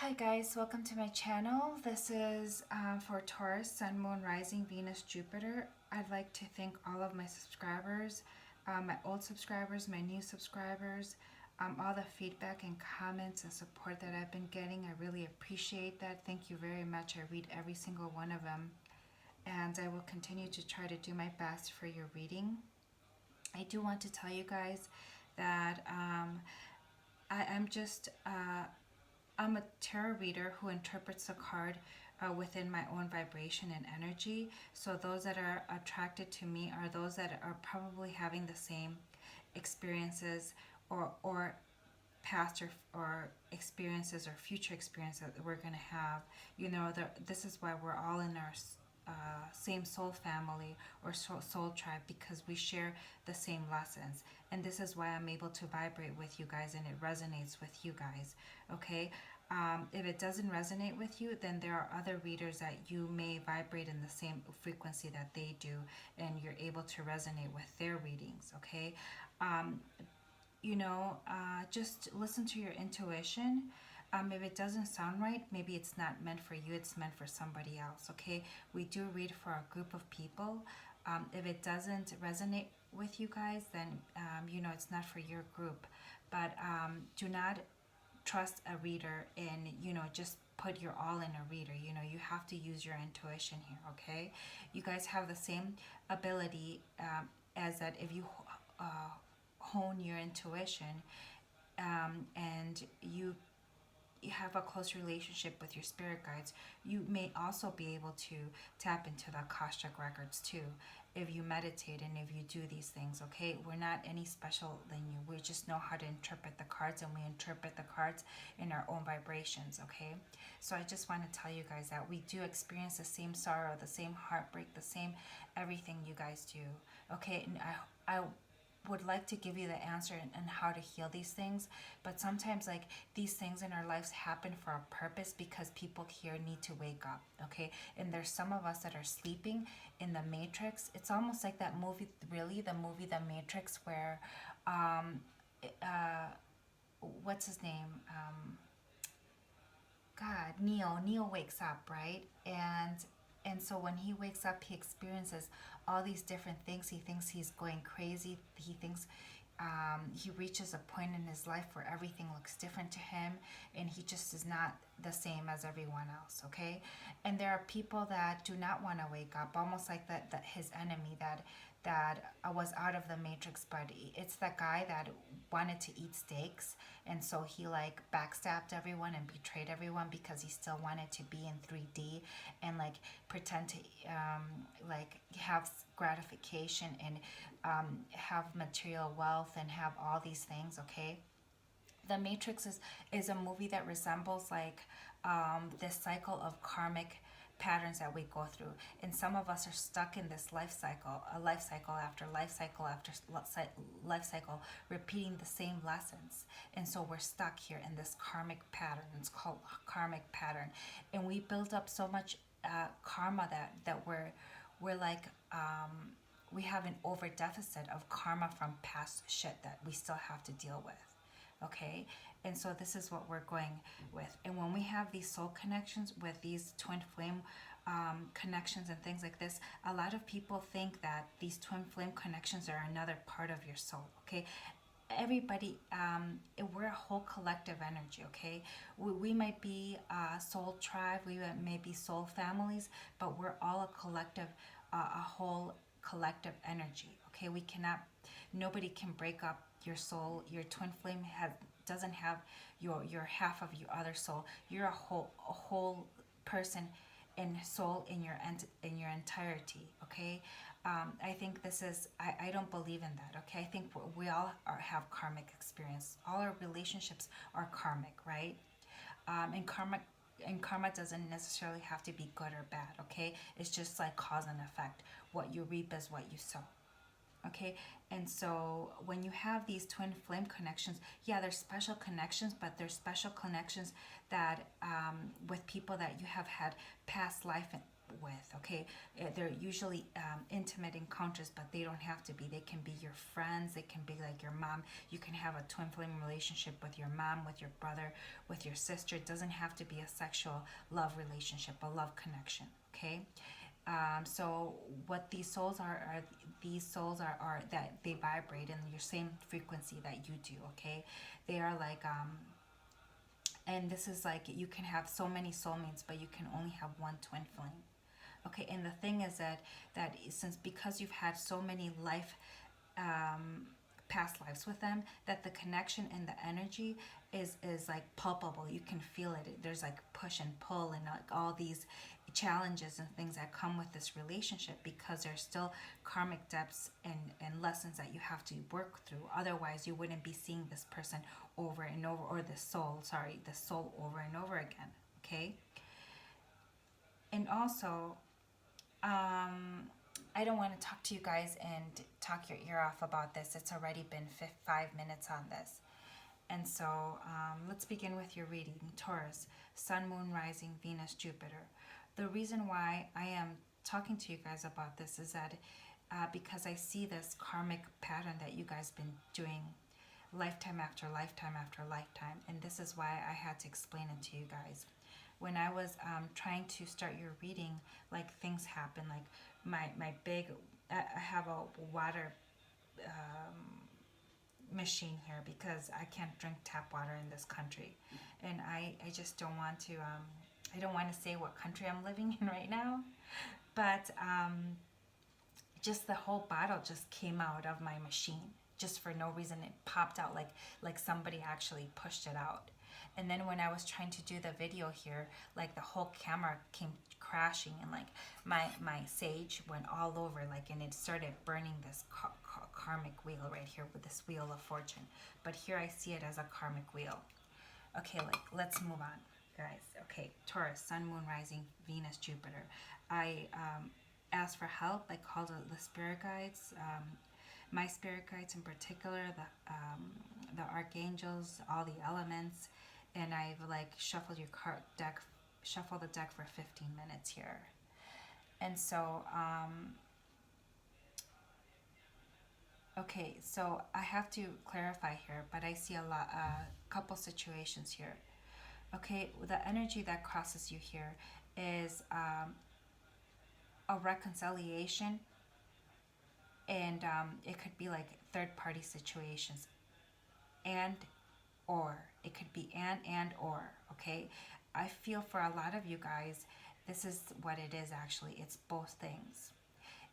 Hi guys, welcome to my channel. This is for Taurus, Sun, Moon, Rising, Venus, Jupiter. I'd like to thank all of my subscribers, my old subscribers, my new subscribers, all the feedback and comments and support that I've been getting. I really appreciate that. Thank you very much. I read every single one of them, and I will continue to try to do my best for your reading. I do want to tell you guys that I am just I'm a tarot reader who interprets the card within my own vibration and energy. So those that are attracted to me are those that are probably having the same experiences or past or experiences or future experiences that we're going to have. You know, this is why we're all in our same soul family or soul tribe, because we share the same lessons. And this is why I'm able to vibrate with you guys and it resonates with you guys. Okay, if it doesn't resonate with you, then there are other readers that you may vibrate in the same frequency that they do, and you're able to resonate with their readings. Okay, um, just listen to your intuition. If it doesn't sound right, maybe it's not meant for you, it's meant for somebody else. Okay, we do read for a group of people. If it doesn't resonate with you guys, then it's not for your group. But do not trust a reader and just put your all in a reader. You have to use your intuition here. Okay, you guys have the same ability as that. If you hone your intuition, and you have a close relationship with your spirit guides, you may also be able to tap into the Akashic records too, if you meditate and if you do these things. Okay, we're not any special than you. We just know how to interpret the cards, and we interpret the cards in our own vibrations. Okay, so I just want to tell you guys that we do experience the same sorrow, the same heartbreak, the same everything you guys do. Okay, and I would like to give you the answer and how to heal these things, but sometimes like these things in our lives happen for a purpose, because people here need to wake up. Okay, and there's some of us that are sleeping in the Matrix. It's almost like that movie, really, the movie The Matrix, where uh what's his name, God, Neo wakes up, right? And so when he wakes up, he experiences all these different things. He thinks he's going crazy. He thinks he reaches a point in his life where everything looks different to him, and he just is not the same as everyone else. Okay, and there are people that do not want to wake up, almost like that his enemy that was out of the Matrix, but it's that guy that wanted to eat steaks, and so he like backstabbed everyone and betrayed everyone because he still wanted to be in 3D and like pretend to like have gratification and have material wealth and have all these things. Okay, the Matrix is a movie that resembles like this cycle of karmic patterns that we go through, and some of us are stuck in this life cycle, a life cycle after life cycle after life cycle, repeating the same lessons. And so we're stuck here in this karmic pattern. It's called karmic pattern, and we build up so much karma that we're like we have an over deficit of karma from past shit that we still have to deal with. Okay, and so this is what we're going with. And when we have these soul connections with these twin flame connections and things like this, a lot of people think that these twin flame connections are another part of your soul. Okay, everybody, we're a whole collective energy. Okay, we might be a soul tribe, we may be soul families, but we're all a collective, a whole collective energy. Okay, we cannot, nobody can break up your soul. Your twin flame doesn't have your half of your other soul. You're a whole person in soul in your entirety. Okay, I think this is, I don't believe in that. Okay, I think we all have karmic experience. All our relationships are karmic, right? And karma doesn't necessarily have to be good or bad. Okay, it's just like cause and effect. What you reap is what you sow. Okay, and so when you have these twin flame connections, yeah, they're special connections, but they're special connections that with people that you have had past with, okay? They're usually intimate encounters, but they don't have to be. They can be your friends. They can be like your mom. You can have a twin flame relationship with your mom, with your brother, with your sister. It doesn't have to be a sexual love relationship, a love connection, okay? So what these souls are these souls are that they vibrate in your same frequency that you do, okay? They are like and this is like, you can have so many soulmates, but you can only have one twin flame. Okay, and the thing is that since, because you've had so many past lives with them, that the connection and the energy is like palpable. You can feel it. There's like push and pull and like all these challenges and things that come with this relationship, because there's still karmic depths and lessons that you have to work through. Otherwise you wouldn't be seeing this person over and over, or the soul over and over again, okay? And also, I don't want to talk to you guys and talk your ear off about this. It's already been 5 minutes on this. And so let's begin with your reading. Taurus, Sun, Moon, Rising, Venus, Jupiter. The reason why I am talking to you guys about this is that because I see this karmic pattern that you guys been doing lifetime after lifetime after lifetime. And this is why I had to explain it to you guys. When I was trying to start your reading, like things happen. Like my big, I have a water machine here because I can't drink tap water in this country. And I just don't want to, I don't want to say what country I'm living in right now. But just the whole bottle just came out of my machine. Just for no reason. It popped out like somebody actually pushed it out. And then when I was trying to do the video here, like the whole camera came crashing, and like my sage went all over, like, and it started burning this karmic wheel right here with this wheel of fortune. But here I see it as a karmic wheel. Okay, like, let's move on, guys. Okay, Taurus, Sun, Moon, Rising, Venus, Jupiter. I asked for help. I called the spirit guides, my spirit guides in particular, the archangels, all the elements, and I've like shuffled your shuffle the deck for 15 minutes here. And so okay, so I have to clarify here, but I see a couple situations here. Okay, the energy that crosses you here is a reconciliation, and it could be like third party situations, and or it could be and or, okay? I feel for a lot of you guys, this is what it is actually. It's both things.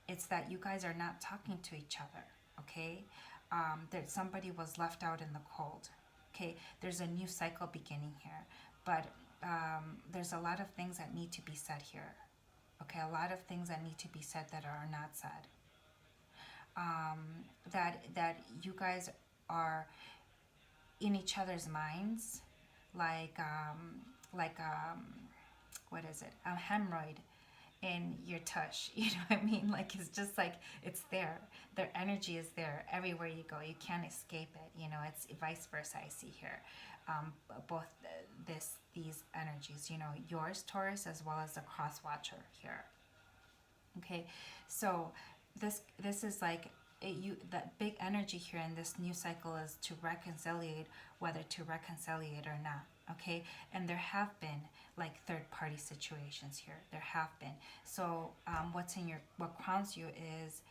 It's that you guys are not talking to each other, okay? That somebody was left out in the cold, okay? There's a new cycle beginning here, but there's a lot of things that need to be said here, okay? A lot of things that need to be said that are not said. That you guys are in each other's minds, like what is it? A hemorrhoid in your tush. You know what I mean? Like, it's just like, it's there. Their energy is there everywhere you go. You can't escape it. You know, it's vice versa. I see here, both these energies. You know, yours, Taurus, as well as the cross watcher here. Okay, so this is like that big energy here in this new cycle is to reconciliate, whether to reconciliate or not, okay? And there have been like third party situations here. There have been. So what crowns you is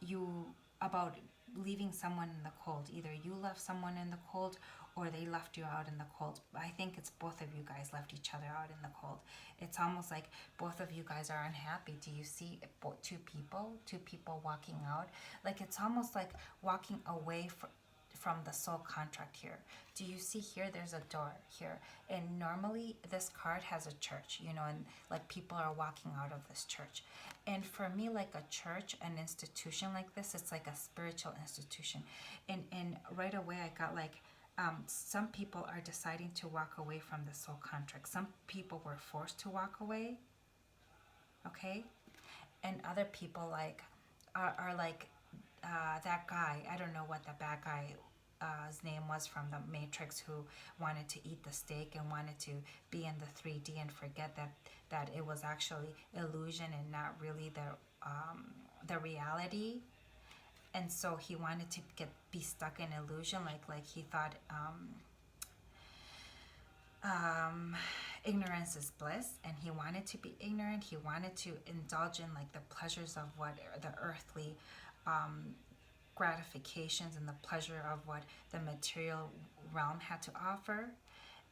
you about leaving someone in the cold. Either you left someone in the cold, or they left you out in the cold. I think it's both of you guys left each other out in the cold. It's almost like both of you guys are unhappy. Do you see two people walking out? Like, it's almost like walking away from the soul contract here. Do you see here? There's a door here. And normally this card has a church, you know, and like people are walking out of this church. And for me, like a church, an institution like this, it's like a spiritual institution. And right away I got like, some people are deciding to walk away from the soul contract. Some people were forced to walk away, okay? And other people like are like that guy. I don't know what the bad guy name was from the Matrix, who wanted to eat the steak and wanted to be in the 3D and forget that it was actually illusion and not really the reality. And so he wanted to be stuck in illusion, like he thought ignorance is bliss, and he wanted to be ignorant. He wanted to indulge in like the pleasures of what the earthly gratifications and the pleasure of what the material realm had to offer.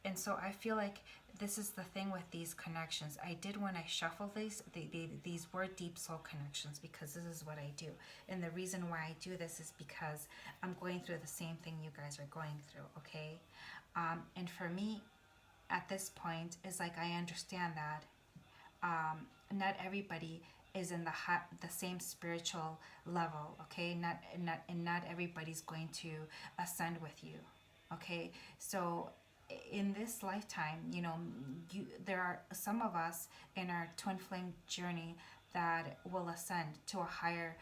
And so I feel like this is the thing with these connections. I did, when I shuffle these were deep soul connections, because this is what I do. And the reason why I do this is because I'm going through the same thing you guys are going through, okay? And for me, at this point, is like, I understand that not everybody is in the same spiritual level, okay? Not everybody's going to ascend with you, okay? So in this lifetime, there are some of us in our twin flame journey that will ascend to a higher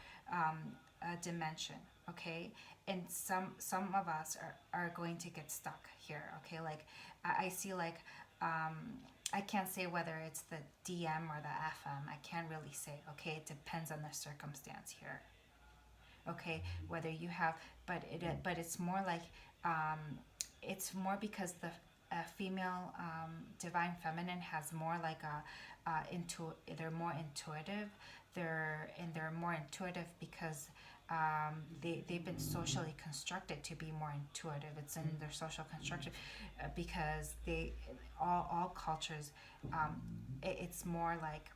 dimension, okay? And some of us are going to get stuck here, okay? Like I see, like I can't say whether it's the DM or the FM. I can't really say, okay? It depends on the circumstance here, okay? Whether you have, but it's more like it's more because the female divine feminine has more like they're more intuitive. They're more intuitive because they've been socially constructed to be more intuitive. It's in their social construction because all cultures, it's more like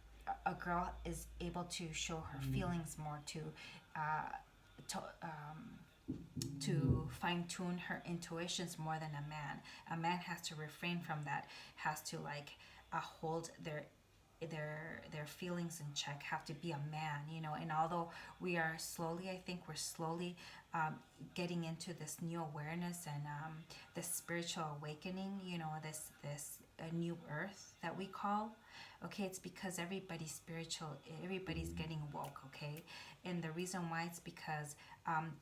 a girl is able to show her feelings more, to fine-tune her intuitions more than a man. A man has to refrain from that, has to like hold their feelings in check, have to be a man, and although we are slowly, I think we're slowly getting into this new awareness and this spiritual awakening, this new earth that we call, okay? It's because everybody's spiritual, everybody's getting woke, okay? And the reason why, it's because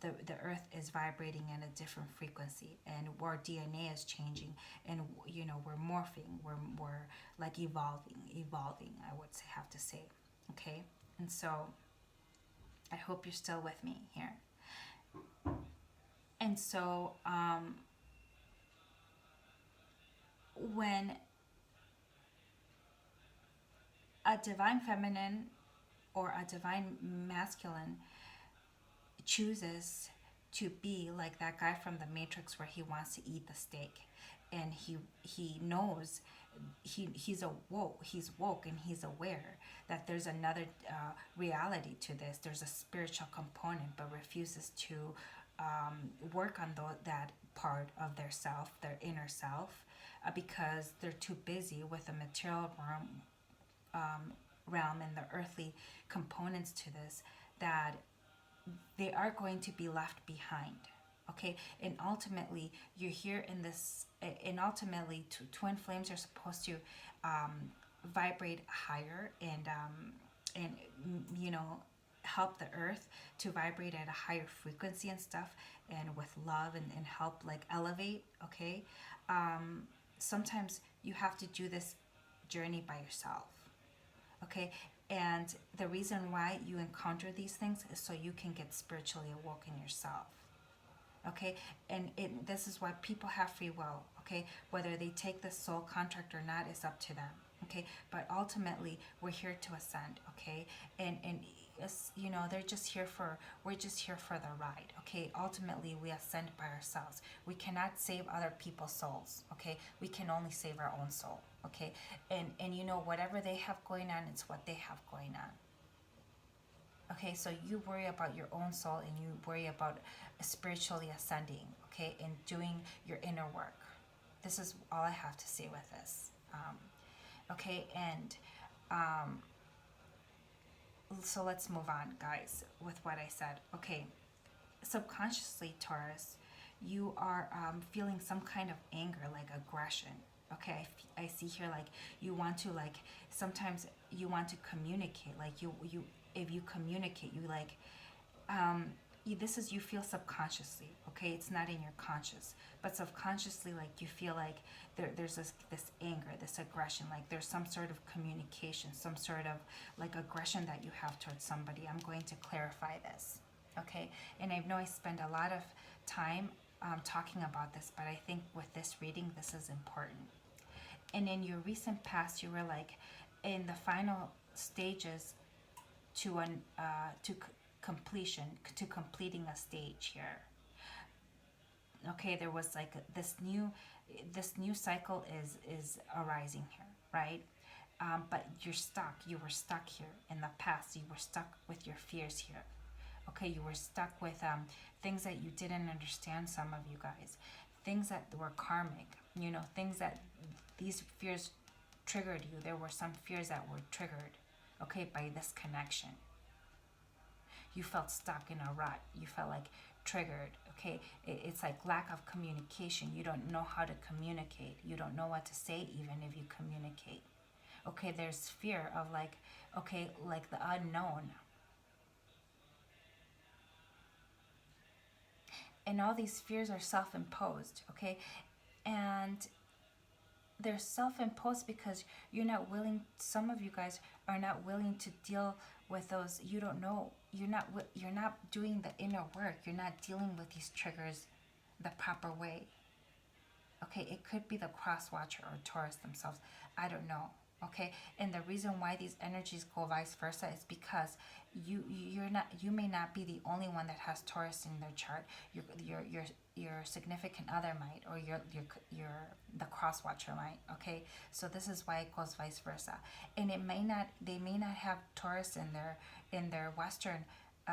the earth is vibrating in a different frequency, and our DNA is changing, and we're morphing, we're like evolving, I would have to say, okay? And so I hope you're still with me here. And so when a divine feminine or a divine masculine chooses to be like that guy from the Matrix, where he wants to eat the steak, and he knows he's woke, and he's aware that there's another reality to this. There's a spiritual component, but refuses to work on that part of their self, their inner self, because they're too busy with the material realm and the earthly components to this, that they are going to be left behind, okay? And ultimately, you're here in this, and ultimately twin flames are supposed to vibrate higher and help the earth to vibrate at a higher frequency and stuff, and with love and help like elevate, okay? Sometimes you have to do this journey by yourself, okay? And the reason why you encounter these things is so you can get spiritually awoken yourself, okay? And this is why people have free will, okay? Whether they take the soul contract or not is up to them, okay? But ultimately, we're here to ascend, okay? And we're just here for the ride, okay? Ultimately, we ascend by ourselves. We cannot save other people's souls, okay? We can only save our own soul, okay? And whatever they have going on, it's what they have going on. Okay, so you worry about your own soul, and you worry about spiritually ascending, okay, and doing your inner work. This is all I have to say with this. Okay, and so let's move on, guys, with what I said. Okay, subconsciously, Taurus, you are feeling some kind of anger, like aggression. Okay, I see here, like you want to, like, sometimes you want to communicate, like you if you communicate, you like this is, you feel subconsciously, okay? It's not in your conscious, but subconsciously, like you feel like there's this anger, this aggression, like there's some sort of communication, some sort of like aggression that you have towards somebody. I'm going to clarify this, okay? And I know I spend a lot of time talking about this, but I think with this reading, this is important. And in your recent past, you were like in the final stages to completion, to completing a stage here. Okay, there was like this new cycle is arising here, right? But you're stuck. You were stuck here in the past. You were stuck with your fears here. Okay, you were stuck with things that you didn't understand. Some of you guys, things that were karmic. You know, things that these fears triggered you. There were some fears that were triggered, okay, by this connection. You felt stuck in a rut. You felt like triggered, okay? It's like lack of communication. You don't know how to communicate. You don't know what to say even if you communicate. Okay, there's fear of like, okay, like the unknown. And all these fears are self-imposed, okay? And they're self-imposed because you're not willing, some of you guys are not willing to deal with those. You don't know, you're not doing the inner work. You're not dealing with these triggers the proper way. Okay, it could be the cross watcher or Taurus themselves. I don't know. Okay, and the reason why these energies go vice versa is because you may not be the only one that has Taurus in their chart. Your significant other might, or your the cross watcher might. Okay, so this is why it goes vice versa, and they may not have Taurus in their Western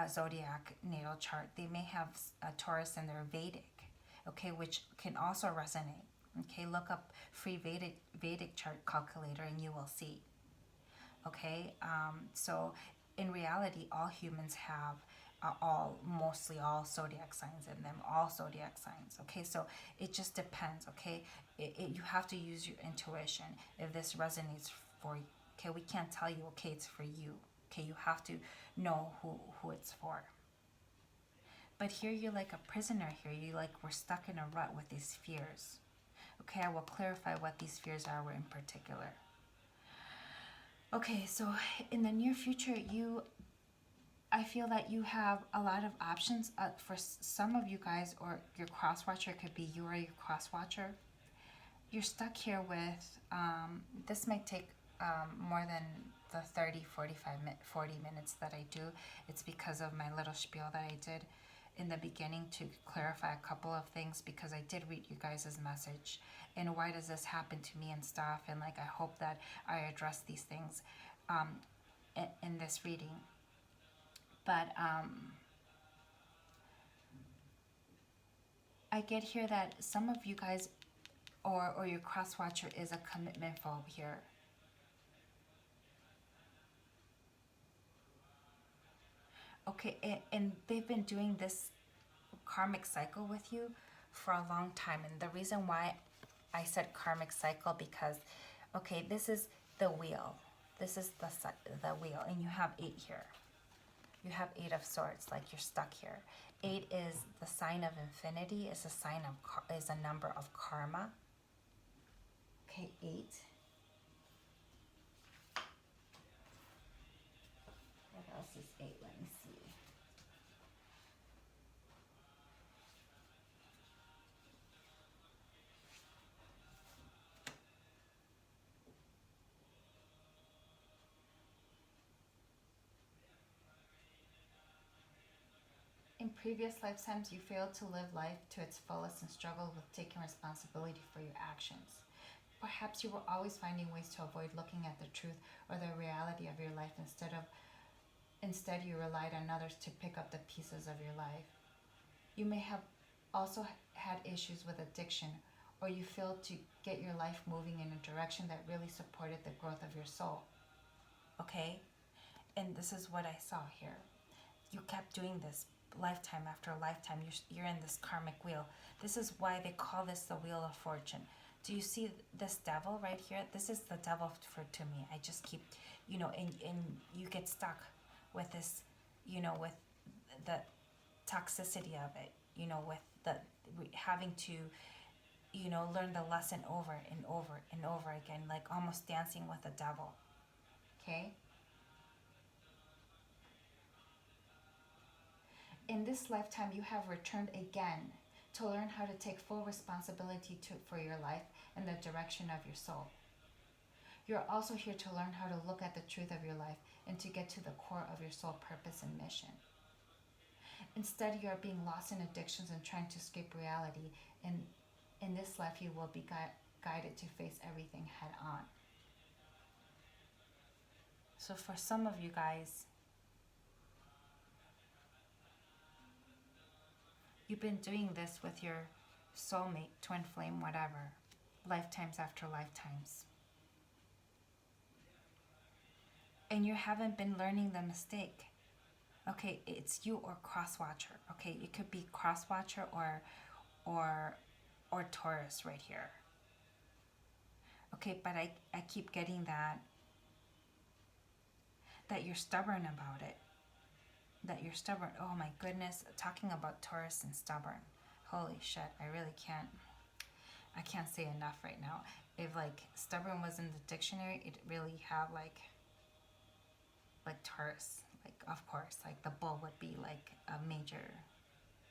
zodiac natal chart. They may have a Taurus in their Vedic. Okay, which can also resonate. Okay, look up free Vedic chart calculator and you will see. Okay, so in reality, all humans have mostly all zodiac signs in them, all zodiac signs. Okay, so it just depends. Okay, you have to use your intuition if this resonates for you. Okay, we can't tell you, okay, it's for you. Okay, you have to know who it's for. But here you're like a prisoner here. You like we're stuck in a rut with these fears. Okay, I will clarify what these fears are in particular. Okay, so in the near future, I feel that you have a lot of options for some of you guys, or your cross watcher. It could be you or your cross watcher. You're stuck here with, this might take more than the 30, 40 minutes that I do. It's because of my little spiel that I did in the beginning to clarify a couple of things, because I did read you guys' message and why does this happen to me and stuff, and like I hope that I address these things in this reading. But I get here that some of you guys or your cross watcher is a commitment phobe here. Okay, and they've been doing this karmic cycle with you for a long time. And the reason why I said karmic cycle, because, okay, this is the wheel. This is the wheel, and you have 8 here. You have 8 of swords, like you're stuck here. 8 is the sign of infinity, is a number of karma. Okay, 8. What else is 8? Let me see. In previous lifetimes, you failed to live life to its fullest and struggled with taking responsibility for your actions. Perhaps you were always finding ways to avoid looking at the truth or the reality of your life. Instead you relied on others to pick up the pieces of your life. You may have also had issues with addiction, or you failed to get your life moving in a direction that really supported the growth of your soul. Okay? And this is what I saw here. You kept doing this lifetime after lifetime. You're in this karmic wheel. This is why they call this the Wheel of Fortune. Do you see this devil right here? This is the devil to me. I just keep, and you get stuck with this, with the toxicity of it, you know, with the having to, you know, learn the lesson over and over and over again, like almost dancing with the devil. Okay? In this lifetime, you have returned again to learn how to take full responsibility for your life and the direction of your soul. You're also here to learn how to look at the truth of your life and to get to the core of your soul purpose and mission. Instead, you are being lost in addictions and trying to escape reality. And in this life, you will be guided to face everything head on. So for some of you guys, you've been doing this with your soulmate, twin flame, whatever, lifetimes after lifetimes. And you haven't been learning the mistake. Okay, it's you or cross-watcher. Okay, it could be cross-watcher or Taurus right here. Okay, but I keep getting that you're stubborn about it. That you're stubborn. Oh my goodness, talking about Taurus and stubborn. Holy shit, I really can't. I can't say enough right now. If like stubborn was in the dictionary, it really have like Taurus. Like, of course, like the bull would be like a major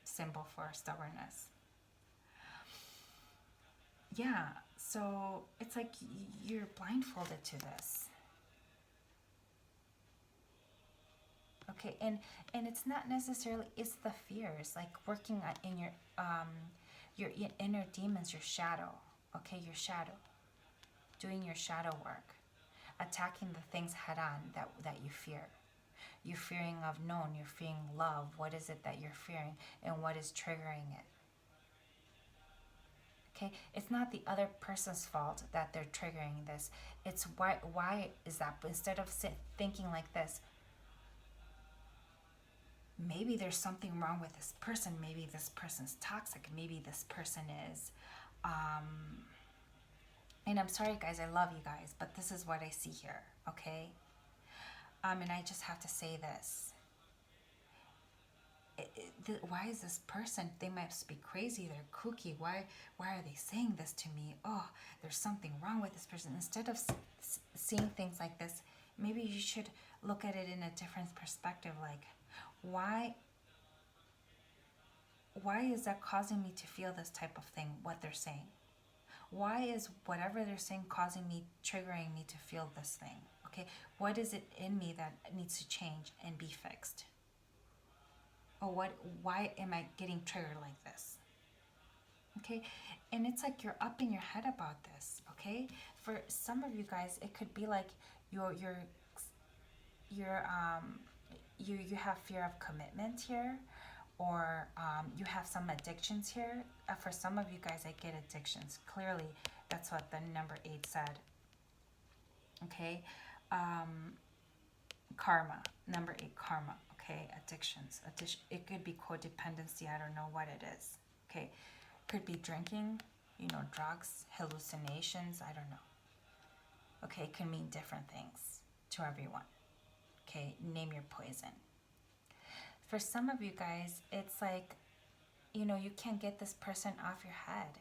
symbol for stubbornness. Yeah, so it's like you're blindfolded to this. Okay, and it's not necessarily, it's the fears, like working in your inner demons, your shadow. Okay, your shadow, doing your shadow work, attacking the things head on that you fear. You're fearing of known, you're fearing love. What is it that you're fearing, and what is triggering it? Okay, it's not the other person's fault that they're triggering this. It's why is that? Instead of thinking like this, maybe there's something wrong with this person. Maybe this person's toxic. Maybe this person is, and I'm sorry guys, I love you guys, but this is what I see here, okay? And I just have to say this. Why is this person, they must be crazy, they're kooky, why are they saying this to me? Oh, there's something wrong with this person. Instead of seeing things like this, maybe you should look at it in a different perspective, like why is that causing me to feel this type of thing, what they're saying? Why is whatever they're saying causing me, triggering me to feel this thing? Okay, what is it in me that needs to change and be fixed? Or why am I getting triggered like this? Okay, and it's like you're up in your head about this. Okay, for some of you guys, it could be like you have fear of commitment here, or you have some addictions here. For some of you guys, I get addictions. Clearly, that's what the number 8 said. Okay, karma, number 8, karma. Okay, addictions. It could be codependency. I don't know what it is. Okay, could be drinking, you know, drugs, hallucinations. I don't know. Okay, it can mean different things to everyone. Okay, name your poison. For some of you guys, it's like, you know, you can't get this person off your head.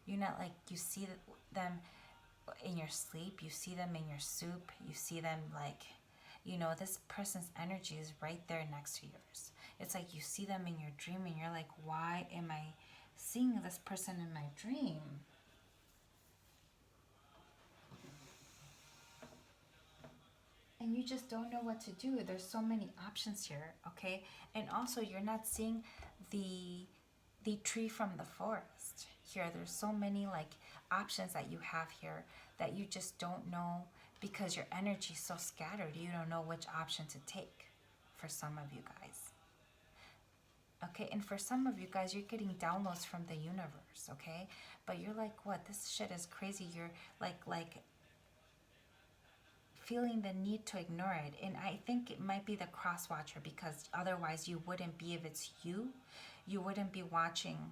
You're not like, you see them in your sleep, you see them in your soup, you see them like, you know, this person's energy is right there next to yours. It's like you see them in your dream and you're like, why am I seeing this person in my dream? And you just don't know what to do. There's so many options here, okay? And also, you're not seeing the tree from the forest here. There's so many like options that you have here that you just don't know, because your energy is so scattered. You don't know which option to take for some of you guys. Okay, and for some of you guys, you're getting downloads from the universe, okay? But you're like, what? This shit is crazy. You're like feeling the need to ignore it. And I think it might be the cross watcher, because otherwise you wouldn't be, if it's you wouldn't be watching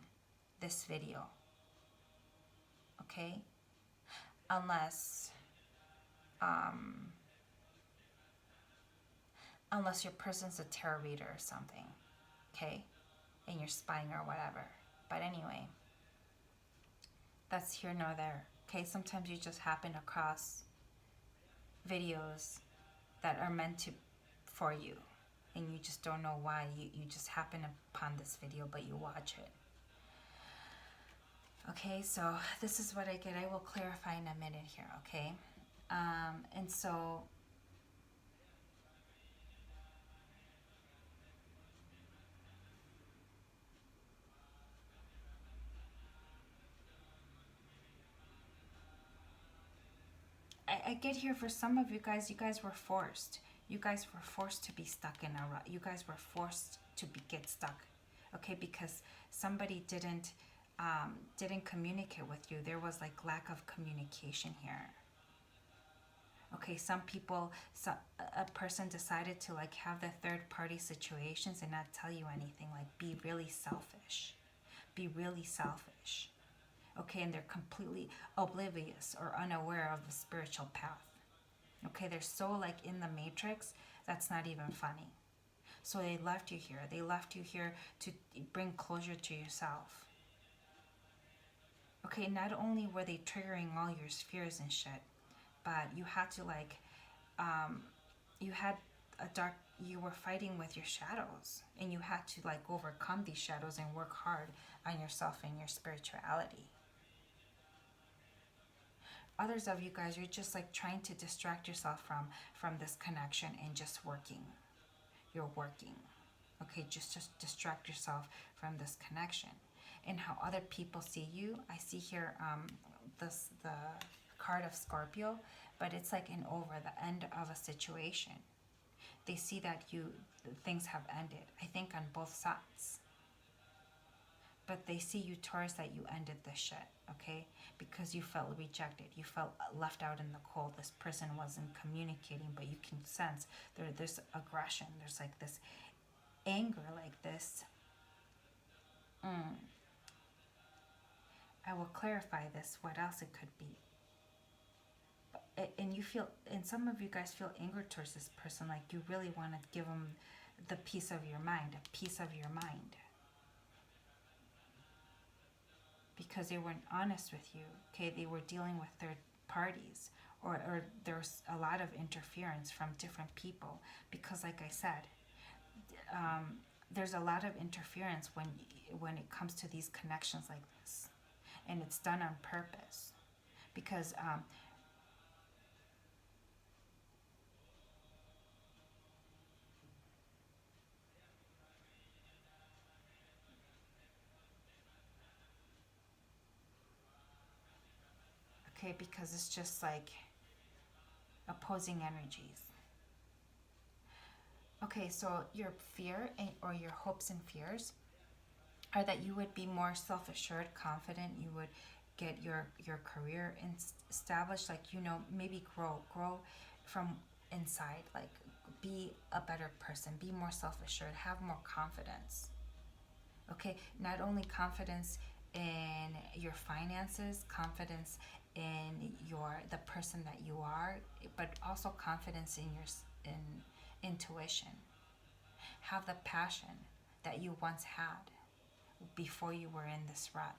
this video. Okay? Unless your person's a tarot reader or something. Okay? in your spine or whatever. But anyway, that's here nor there. Okay, sometimes you just happen across videos that are meant to for you, and you just don't know why. You just happen upon this video, but you watch it. Okay, so this is what I get. I will clarify in a minute here, okay? And so I get here for some of you guys were forced. You guys were forced to be stuck in a rut. You guys were forced to get stuck, okay? Because somebody didn't communicate with you. There was like lack of communication here. Okay, some people, a person decided to like have the third party situations and not tell you anything. Like be really selfish. Be really selfish. Okay, and they're completely oblivious or unaware of the spiritual path. Okay, they're so like in the matrix, that's not even funny. So they left you here. They left you here to bring closure to yourself. Okay, not only were they triggering all your fears and shit, but you had to like, you had you were fighting with your shadows, and you had to like overcome these shadows and work hard on yourself and your spirituality. Others of you guys, you're just like trying to distract yourself from this connection and just working. You're working. Okay, just distract yourself from this connection. And how other people see you, I see here the card of Scorpio, but it's like the end of a situation. They see that things have ended, I think on both sides. But they see you, Taurus, that you ended this shit, okay? Because you felt rejected. You felt left out in the cold. This person wasn't communicating, but you can sense there's aggression. There's like this anger, like this. I will clarify this, what else it could be. And you feel, and some of you guys feel anger towards this person, like you really want to give them the peace of your mind, a piece of your mind. Because they weren't honest with you, okay? They were dealing with third parties, or there's a lot of interference from different people. Because like I said, there's a lot of interference when it comes to these connections like this. And it's done on purpose. Because okay, because it's just like opposing energies. Okay, so your fear or your hopes and fears are that you would be more self-assured, confident. You would get your career established, like, you know, maybe grow from inside, like be a better person, be more self-assured, have more confidence. Okay, not only confidence in your finances, confidence in the person that you are, but also confidence in your intuition. Have the passion that you once had before you were in this rut.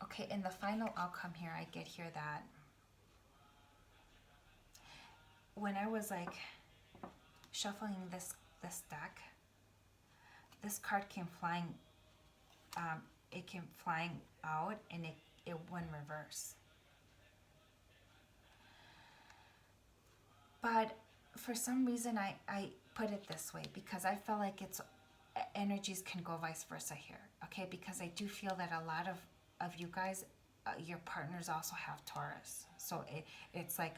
Okay, in the final outcome here, I get here that when I was like shuffling this deck, this card came flying. It came flying out, and it went reverse. But for some reason, I put it this way because I felt like energies can go vice versa here. Okay, because I do feel that a lot of you guys, your partners also have Taurus, so it's like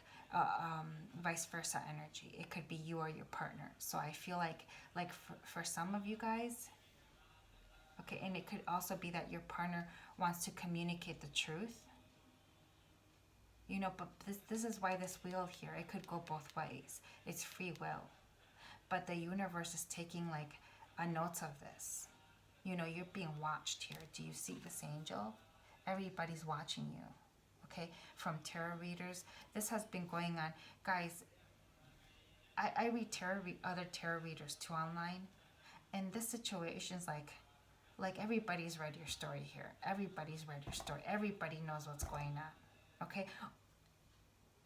vice versa energy. It could be you or your partner. So I feel like for some of you guys, okay, and it could also be that your partner wants to communicate the truth. You know, but this is why this wheel here, it could go both ways. It's free will. But the universe is taking like a note of this. You know, you're being watched here. Do you see this angel? Everybody's watching you. Okay, from tarot readers. This has been going on. Guys, I read other tarot readers too online, and this situation is like everybody's read your story here. Everybody's read your story. Everybody knows what's going on. Okay,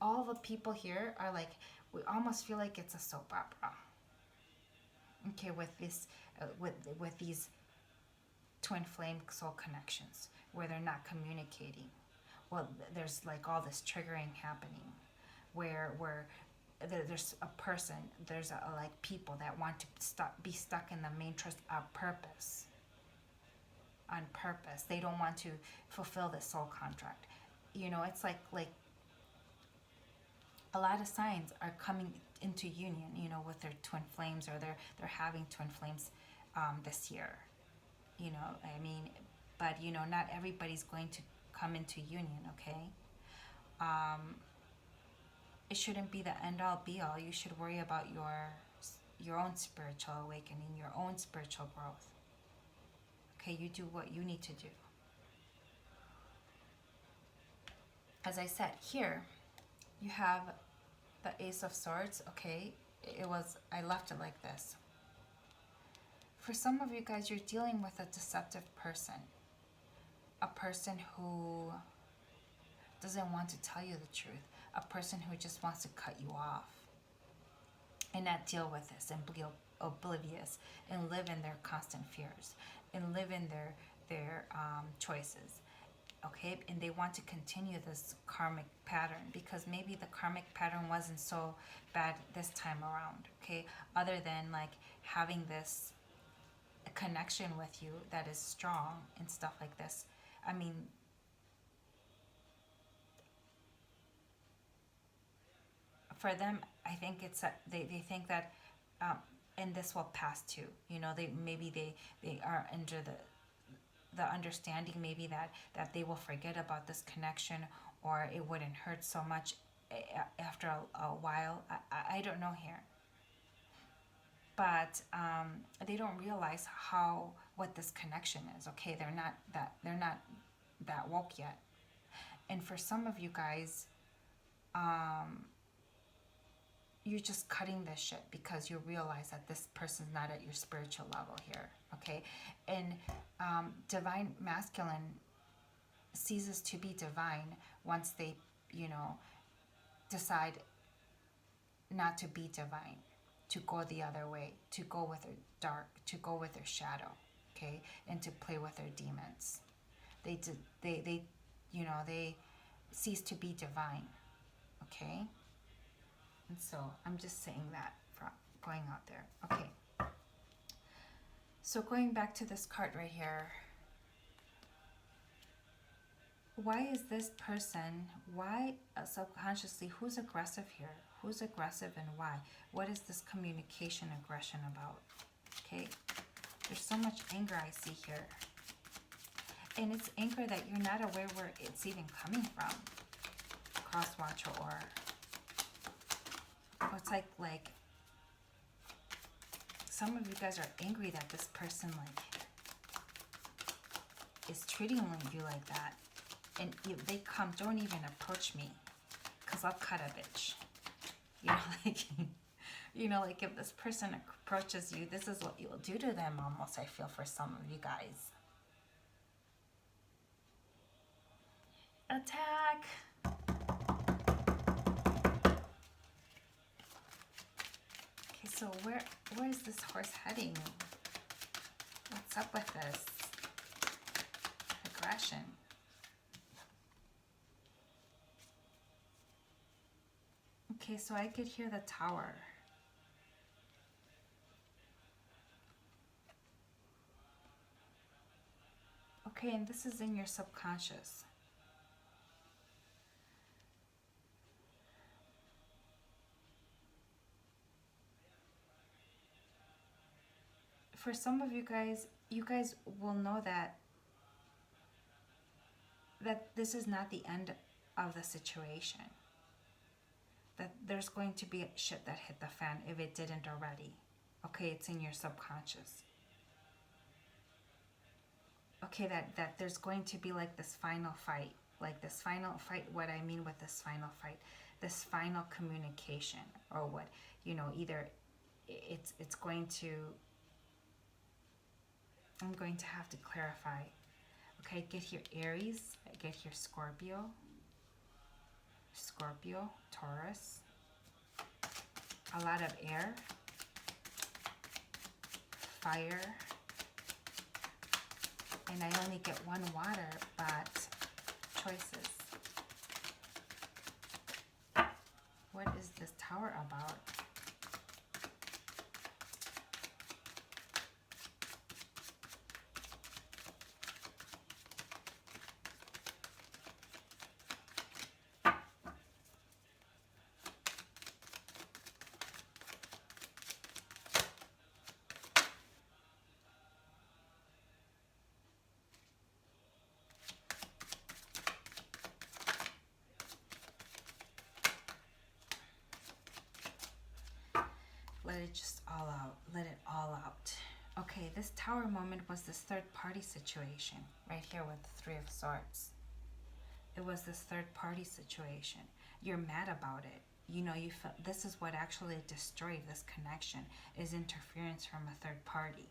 all the people here are like, we almost feel like it's a soap opera. Okay, with this, with these twin flame soul connections where they're not communicating. Well, there's like all this triggering happening, where there's a person, there's like people that want to be stuck in the main trust on purpose. On purpose, they don't want to fulfill the soul contract. You know, it's like a lot of signs are coming into union, you know, with their twin flames, or they're having twin flames this year. You know, I mean, but you know, not everybody's going to come into union, okay? It shouldn't be the end all be all. You should worry about your own spiritual awakening, your own spiritual growth. Okay, you do what you need to do. As I said, here you have the Ace of Swords, okay? I left it like this. For some of you guys, you're dealing with a deceptive person. A person who doesn't want to tell you the truth. A person who just wants to cut you off and not deal with this and be oblivious and live in their constant fears and live in their choices. Okay, and they want to continue this karmic pattern because maybe the karmic pattern wasn't so bad this time around. Okay, other than like having this connection with you that is strong and stuff like this. I mean, for them, I think it's that they think that, and this will pass too. You know, they are under the understanding maybe that they will forget about this connection, or it wouldn't hurt so much after a while. I don't know here, but they don't realize what this connection is. Okay, they're not that woke yet, and for some of you guys, you're just cutting this shit because you realize that this person's not at your spiritual level here, okay? And divine masculine ceases to be divine once they, you know, decide not to be divine, to go the other way, to go with their dark, to go with their shadow, okay? And to play with their demons. They you know, they cease to be divine, okay? And so I'm just saying that from going out there. Okay. So going back to this card right here. Why is this person, subconsciously, who's aggressive here? Who's aggressive and why? What is this communication aggression about? Okay. There's so much anger I see here. And it's anger that you're not aware where it's even coming from. Cross-watcher or... it's like some of you guys are angry that this person is treating you like that, and if they come, don't even approach me, cause I'll cut a bitch. You know, like you know, like if this person approaches you, this is what you'll do to them. Almost, I feel for some of you guys. Attack. So where is this horse heading? What's up with this aggression? Okay, so I could hear the Tower. Okay, and this is in your subconscious. For some of you guys will know that this is not the end of the situation. That there's going to be shit that hit the fan if it didn't already. Okay, it's in your subconscious. Okay, that there's going to be like this final fight. like this final fight. What I mean with this final fight, this final communication, or what, you know, either it's going to, I'm going to have to clarify. Okay, get here Aries, get here Scorpio, Taurus, a lot of air, fire, and I only get one water, but choices. What is this Tower about? Let it just all out. Let it all out. Okay, this Tower moment was this third party situation right here with the Three of Swords. It was this third party situation. You're mad about it. You know, you felt this is what actually destroyed this connection, is interference from a third party.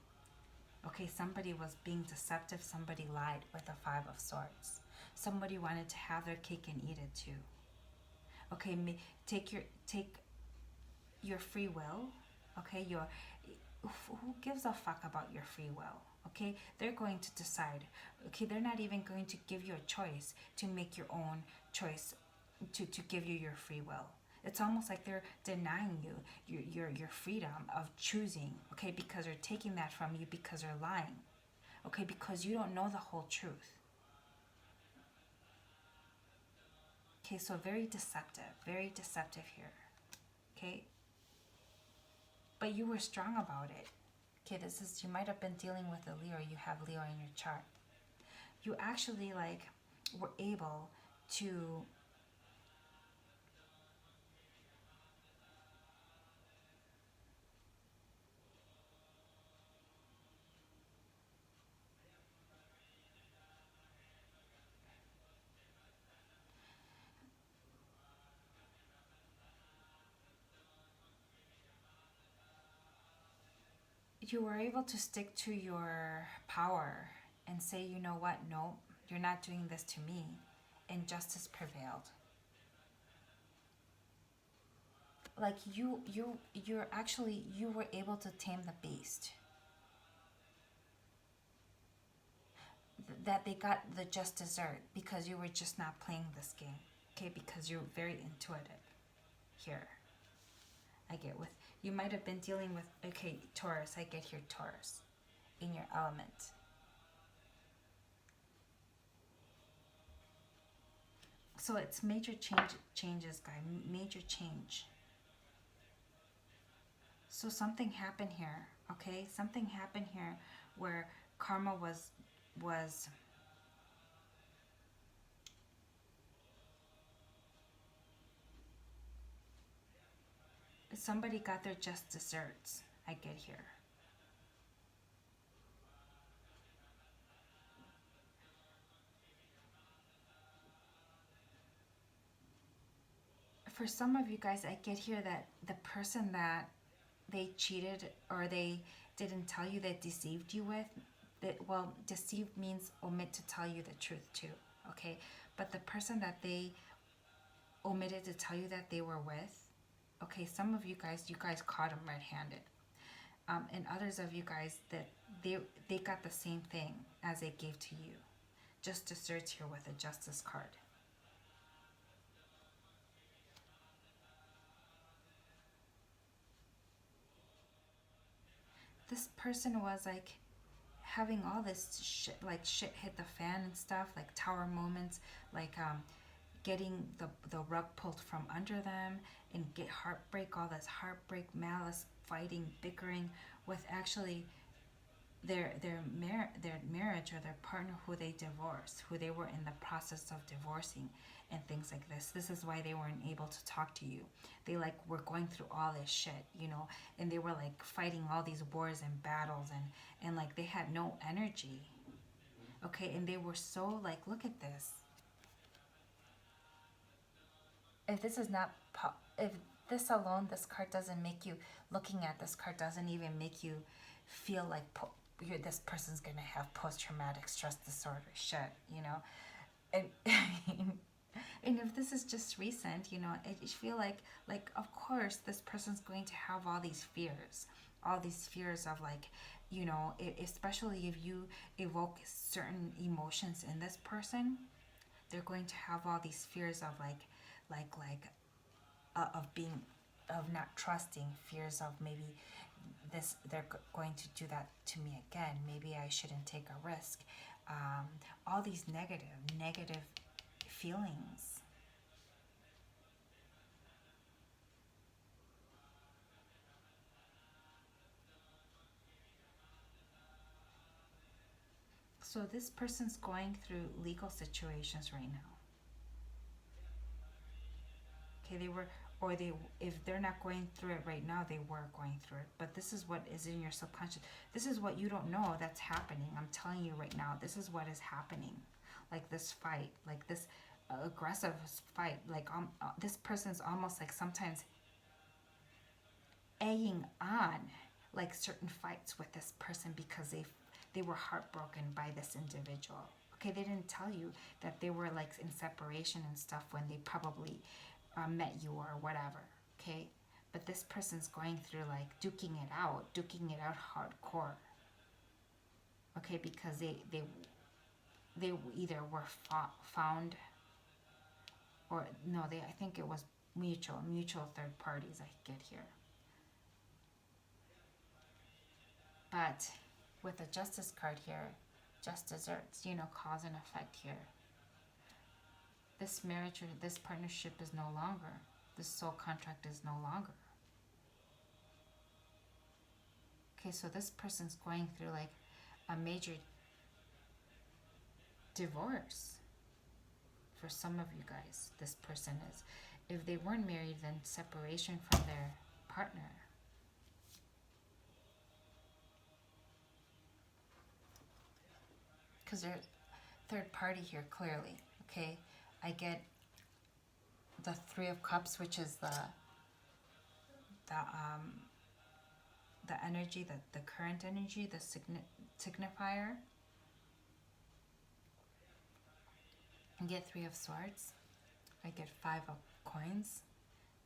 Okay, somebody was being deceptive. Somebody lied with the Five of Swords. Somebody wanted to have their cake and eat it too. Okay, take your free will. Okay, who gives a fuck about your free will? Okay, they're going to decide. Okay, they're not even going to give you a choice to make your own choice, to give you your free will. It's almost like they're denying you your freedom of choosing. Okay, because they're taking that from you because they're lying. Okay, because you don't know the whole truth. Okay, so very deceptive here. Okay, but you were strong about it. Okay, this is, you might have been dealing with a Leo. You have Leo in your chart. You actually like were able to stick to your power and say, you know what, no, you're not doing this to me, and justice prevailed. Like you're actually, you were able to tame the beast. That they got the just dessert because you were just not playing this game. Okay, because you're very intuitive here. I get with, you might have been dealing with, okay, Taurus, I get here Taurus in your element. So it's major changes, guy, major change. So something happened here, okay? Something happened here where karma was somebody got their just desserts, I get here. For some of you guys, I get here that the person that they cheated or they didn't tell you, that deceived you with, that, well, deceived means omit to tell you the truth too, okay? But the person that they omitted to tell you that they were with, okay, some of you guys caught them red-handed. And others of you guys, that they got the same thing as they gave to you. Just desserts here with a justice card. This person was like having all this shit, like shit hit the fan and stuff, like tower moments, like getting the rug pulled from under them, and get heartbreak, all this heartbreak, malice, fighting, bickering with actually their marriage or their partner who they divorced, who they were in the process of divorcing, and things like this. This is why they weren't able to talk to you. They like were going through all this shit, you know, and they were like fighting all these wars and battles, and like they had no energy. Okay, and they were so like, look at this. if this is not, if this alone, this card doesn't make you, looking at this card doesn't even make you feel like this person's gonna have post-traumatic stress disorder shit, you know. And and if this is just recent, you know, I just feel like of course this person's going to have all these fears of like, you know, especially if you evoke certain emotions in this person, they're going to have all these fears of of being, of not trusting, fears of maybe they're going to do that to me again, maybe I shouldn't take a risk, all these negative feelings. So this person's going through legal situations right now. Okay, they were, or they, if they're not going through it right now, they were going through it. But this is what is in your subconscious. This is what you don't know that's happening. I'm telling you right now, this is what is happening. Like this fight, like this aggressive fight. Like this person's almost like sometimes egging on like certain fights with this person because they were heartbroken by this individual. Okay, they didn't tell you that they were like in separation and stuff when they probably met you or whatever. Okay, but this person's going through like duking it out hardcore. Okay, because they either were found, or no, I think it was mutual third parties I get here. But with the Justice card here, just desserts, you know, cause and effect here. This marriage or this partnership is no longer. This soul contract is no longer. Okay, so this person's going through like a major divorce. For some of you guys, this person is. If they weren't married, then separation from their partner. Because they're third party here, clearly. Okay, I get the Three of Cups, which is the energy, the current energy, the signifier. I get Three of Swords. I get Five of Coins.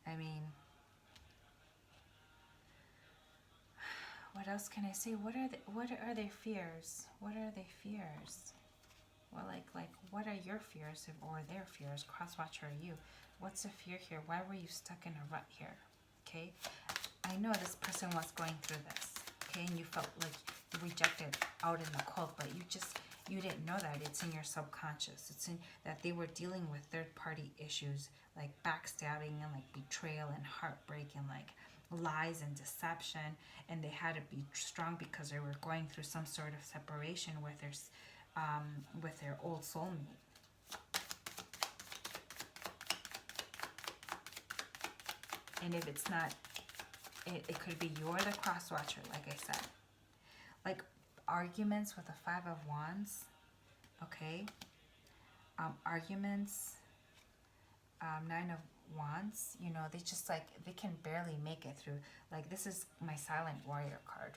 I mean, what else can I say? What are their fears? What are their fears? Well, like what are your fears or their fears? Crosswatcher, are you? What's the fear here? Why were you stuck in a rut here? Okay, I know this person was going through this. Okay, and you felt like you rejected out in the cold, but you didn't know that. It's in your subconscious. It's in that they were dealing with third-party issues like backstabbing and like betrayal and heartbreak and like lies and deception, and they had to be strong because they were going through some sort of separation with their old soulmate. And if it's not, it could be you're the cross watcher, like I said. Like arguments with the Five of Wands, okay? Arguments, Nine of Wands, you know, they just like, they can barely make it through. Like this is my Silent Warrior card.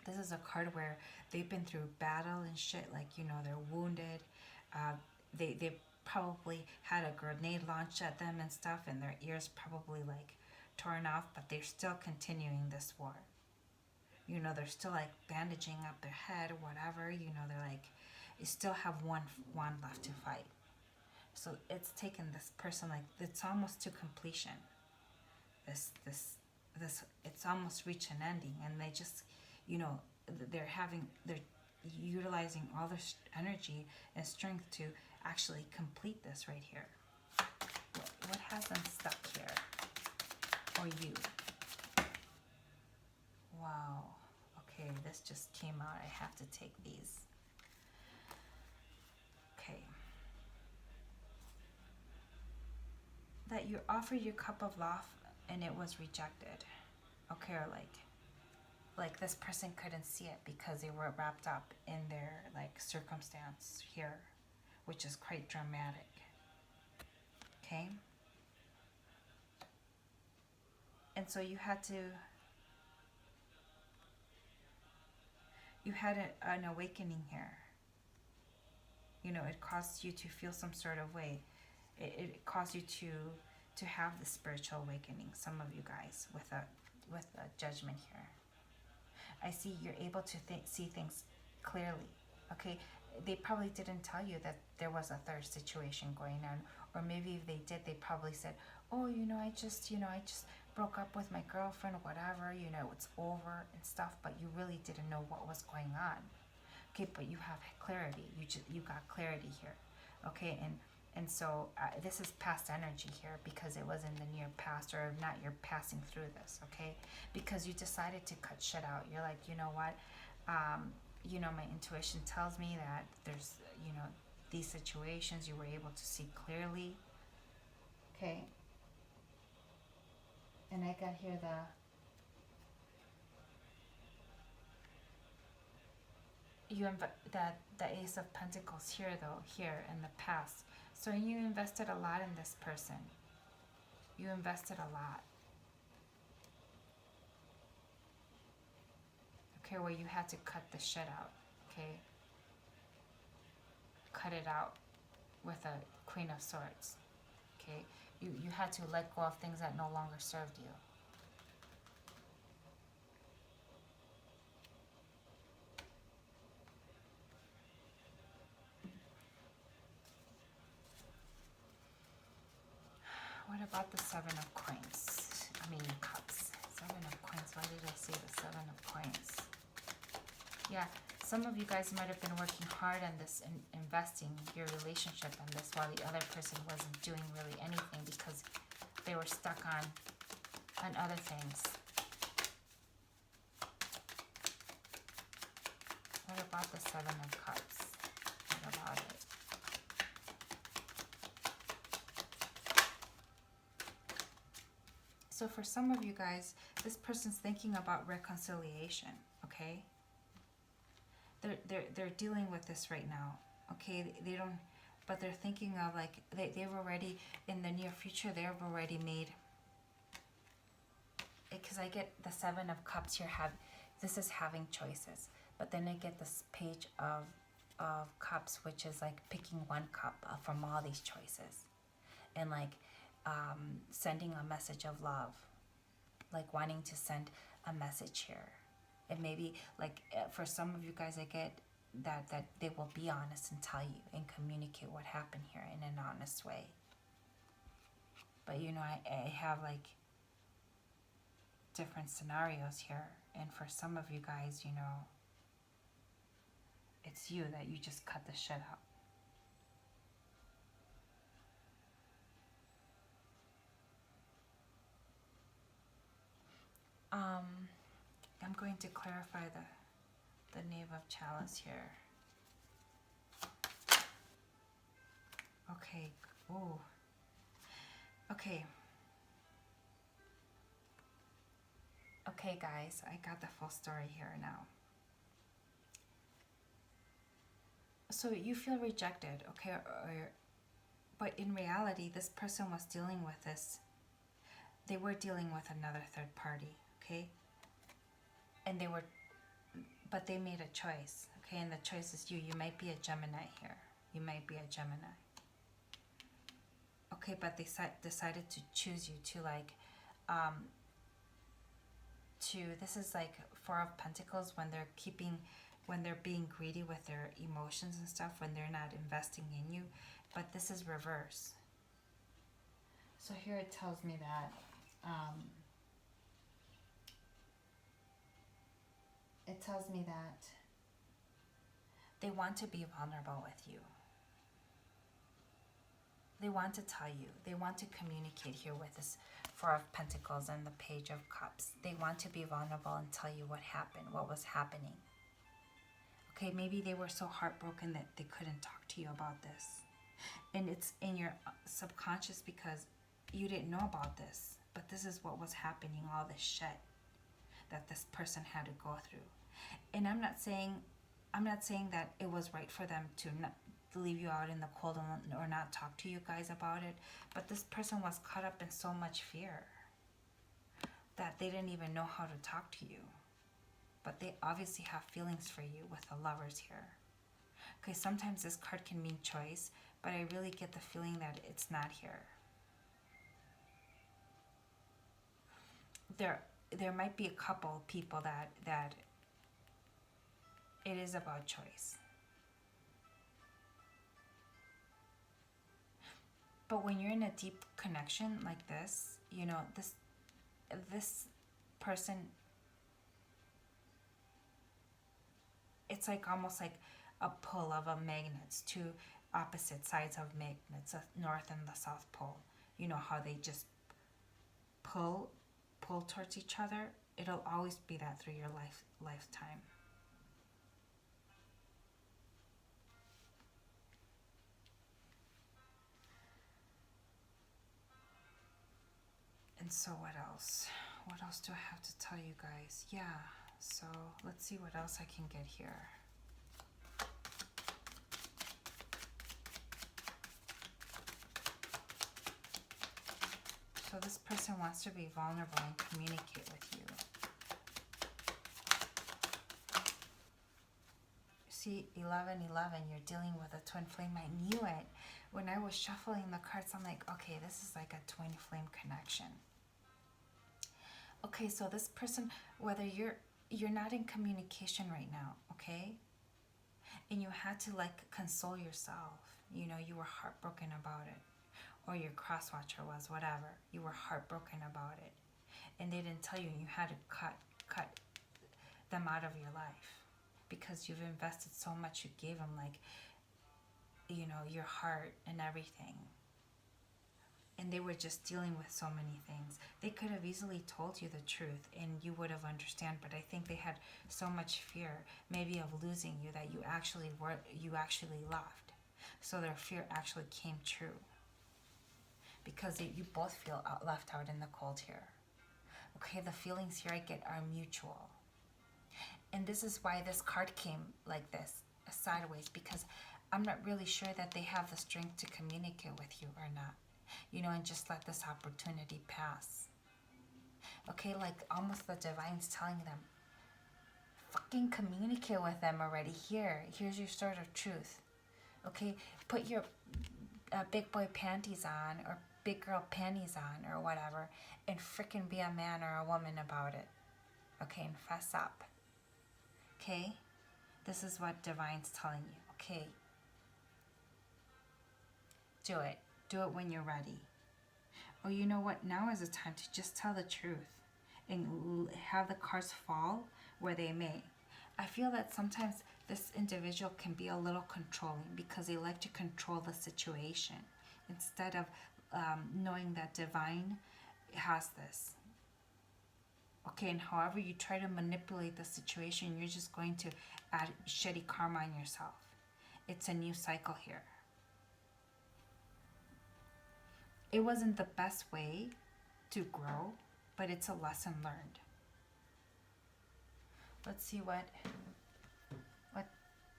This is a card where they've been through battle and shit, like, you know, they're wounded. They probably had a grenade launched at them and stuff, and their ears probably like torn off, but they're still continuing this war. You know, they're still like bandaging up their head or whatever. You know, they're like, you still have one left to fight. So it's taken this person like, it's almost to completion. This it's almost reached an ending, and they just, you know, they're utilizing all their energy and strength to actually complete this right here. What has them stuck here? Or you? Wow. Okay, this just came out. I have to take these. Okay. That you offered your cup of love and it was rejected. Okay, or like this person couldn't see it because they were wrapped up in their like circumstance here, which is quite dramatic. Okay, And so you had to, you had an awakening here. You know, it caused you to feel some sort of way. It caused you to have the spiritual awakening. Some of you guys with a judgment here. I see you're able to see things clearly. Okay, they probably didn't tell you that there was a third situation going on, or maybe if they did, they probably said, "Oh, I just broke up with my girlfriend, whatever. It's over and stuff." But you really didn't know what was going on. Okay, but you have clarity. You got clarity here. Okay, and so this is past energy here because it was in the near past, or if not, you're passing through this. Okay, because you decided to cut shit out. You're like, you know what? My intuition tells me that there's, these situations you were able to see clearly. Okay. And I got here the Ace of Pentacles here though, here in the past. So you invested a lot in this person. You invested a lot. Okay, where you had to cut the shit out. Okay. Cut it out with a Queen of Swords. Okay. You had to let go of things that no longer served you. What about the Seven of Coins? Cups. Seven of Coins. Why did I say the Seven of Coins? Yeah, some of you guys might have been working hard on this and investing your relationship on this while the other person wasn't doing really anything because they were stuck on other things. What about the Seven of Cups? What about it? So for some of you guys, this person's thinking about reconciliation, okay? They're dealing with this right now, okay? They don't, but they're thinking of like, they've already, in the near future, they've already made, because I get the Seven of Cups here, this is having choices, but then I get this Page of Cups, which is like picking one cup from all these choices, and like, sending a message of love, like wanting to send a message here. And maybe like for some of you guys, I get that they will be honest and tell you and communicate what happened here in an honest way. But I have like different scenarios here, and for some of you guys, it's you that you just cut the shit out. I'm going to clarify the Knave of Chalice here. Okay. Ooh. Okay. Okay, guys, I got the full story here now. So you feel rejected, okay? But in reality, this person was dealing with this. They were dealing with another third party, okay? And but they made a choice, okay? And the choice is you. You might be a Gemini here. You might be a Gemini. Okay, but they decided to choose you to like, this is like Four of Pentacles, when they're being greedy with their emotions and stuff, when they're not investing in you. But this is reverse. So here it tells me that, they want to be vulnerable with you. They want to tell you. They want to communicate here with this Four of Pentacles and the Page of Cups. They want to be vulnerable and tell you what happened, what was happening. Okay, maybe they were so heartbroken that they couldn't talk to you about this. And it's in your subconscious because you didn't know about this. But this is what was happening, all this shit that this person had to go through. And I'm not saying that it was right for them to not leave you out in the cold or not talk to you guys about it. But this person was caught up in so much fear. that they didn't even know how to talk to you. But they obviously have feelings for you with the Lovers here. Okay, sometimes this card can mean choice, but I really get the feeling that it's not here. There might be a couple people that it is about choice. But when you're in a deep connection like this, you know, this person, it's like almost like a pull of a magnets, two opposite sides of magnets, the North and the South Pole. You know how they just pull towards each other? It'll always be that through your lifetime. And so what else? What else do I have to tell you guys? Yeah, so let's see what else I can get here. So this person wants to be vulnerable and communicate with you. See, 11, you're dealing with a twin flame. I knew it. When I was shuffling the cards, I'm like, okay, this is like a twin flame connection. Okay, so this person, whether you're not in communication right now, okay? And you had to like console yourself. You know, you were heartbroken about it. Or your cross watcher was, whatever. You were heartbroken about it. And they didn't tell you, and you had to cut them out of your life. Because you've invested so much, you gave them like, you know, your heart and everything. And they were just dealing with so many things. They could have easily told you the truth and you would have understood, but I think they had so much fear, maybe of losing you, that you actually left. So their fear actually came true. Because you both feel left out in the cold here. Okay, the feelings here I get are mutual. And this is why this card came like this, sideways, because I'm not really sure that they have the strength to communicate with you or not. You know, and just let this opportunity pass. Okay, like almost the divine's telling them, fucking communicate with them already. Here's your sort of truth. Okay, put your big boy panties on, or big girl panties on, or whatever, and frickin' be a man or a woman about it. Okay, and fess up. Okay, this is what divine's telling you. Okay, do it when you're ready. Or you know what, now is the time to just tell the truth and have the cards fall where they may. I feel that sometimes this individual can be a little controlling because they like to control the situation instead of knowing that divine has this. Okay, and however you try to manipulate the situation, you're just going to add shitty karma on yourself. It's a new cycle here. It wasn't the best way to grow, but it's a lesson learned. Let's see what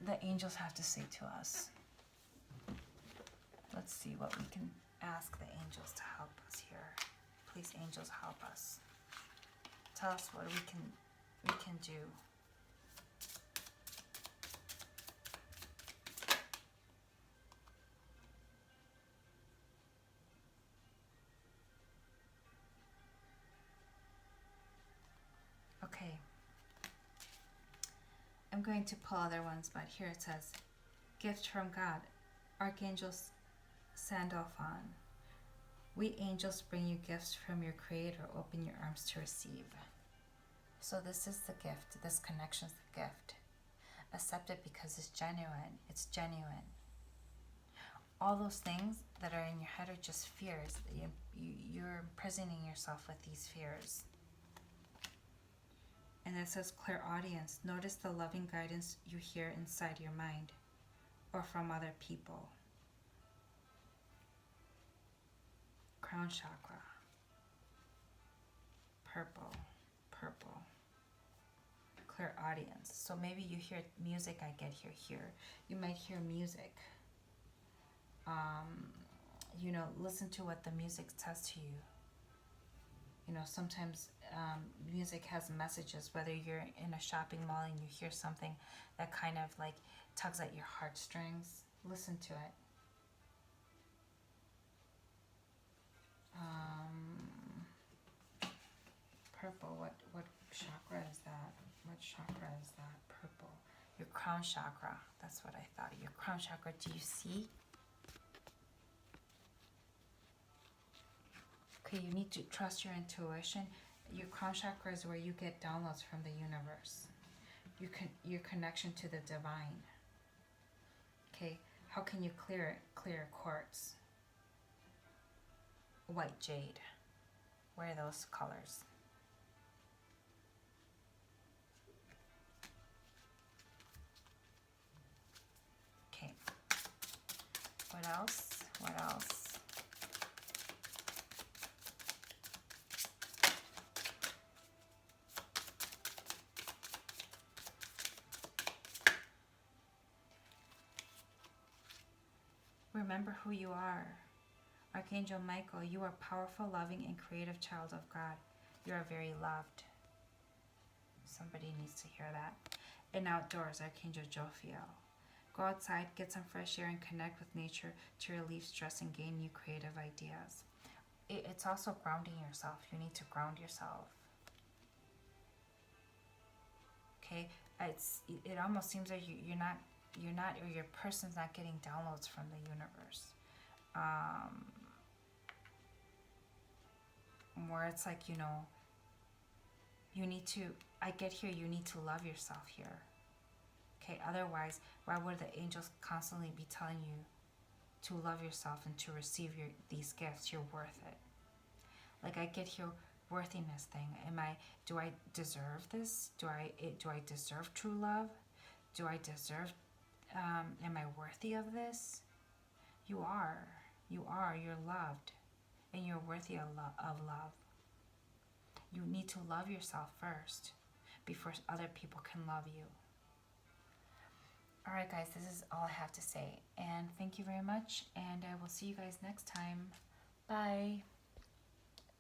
the angels have to say to us. Let's see what we can ask the angels to help us here. Please, angels, help us. Tell us what we can do. Okay. I'm going to pull other ones, but here it says, gift from God, Archangels Sandalphon. We angels bring you gifts from your Creator. Open your arms to receive. So this is the gift. This connection is the gift. Accept it because it's genuine. It's genuine. All those things that are in your head are just fears. You're imprisoning yourself with these fears. And it says clairaudience. Notice the loving guidance you hear inside your mind or from other people. Crown chakra. Purple. Clairaudience. So maybe you hear music. I get here. You might hear music. You know, listen to what the music says to you. You know, sometimes music has messages, whether you're in a shopping mall and you hear something that kind of like tugs at your heartstrings, listen to it. Purple, what chakra is that? What chakra is that? Purple. Your crown chakra. That's what I thought. Your crown chakra, do you see? Okay, you need to trust your intuition. Your crown chakra is where you get downloads from the universe. Your connection to the divine. Okay, how can you clear it? Clear quartz. White jade. Wear those colors. Okay. What else? What else? Remember who you are. Archangel Michael, you are powerful, loving, and creative child of God. You are very loved. Somebody needs to hear that. And outdoors, Archangel Jophiel. Go outside, get some fresh air, and connect with nature to relieve stress and gain new creative ideas. It's also grounding yourself. You need to ground yourself. Okay? It almost seems like you're not, or your person's not getting downloads from the universe. Where it's like, you know, you need to, I get here, you need to love yourself here. Okay, otherwise, why would the angels constantly be telling you to love yourself and to receive these gifts? You're worth it. Like, I get here, worthiness thing. Do I deserve this? Do I deserve true love? Do I deserve, am I worthy of this? You are. You're loved. And you're worthy of love. You need to love yourself first before other people can love you. Alright guys, this is all I have to say. And thank you very much. And I will see you guys next time. Bye.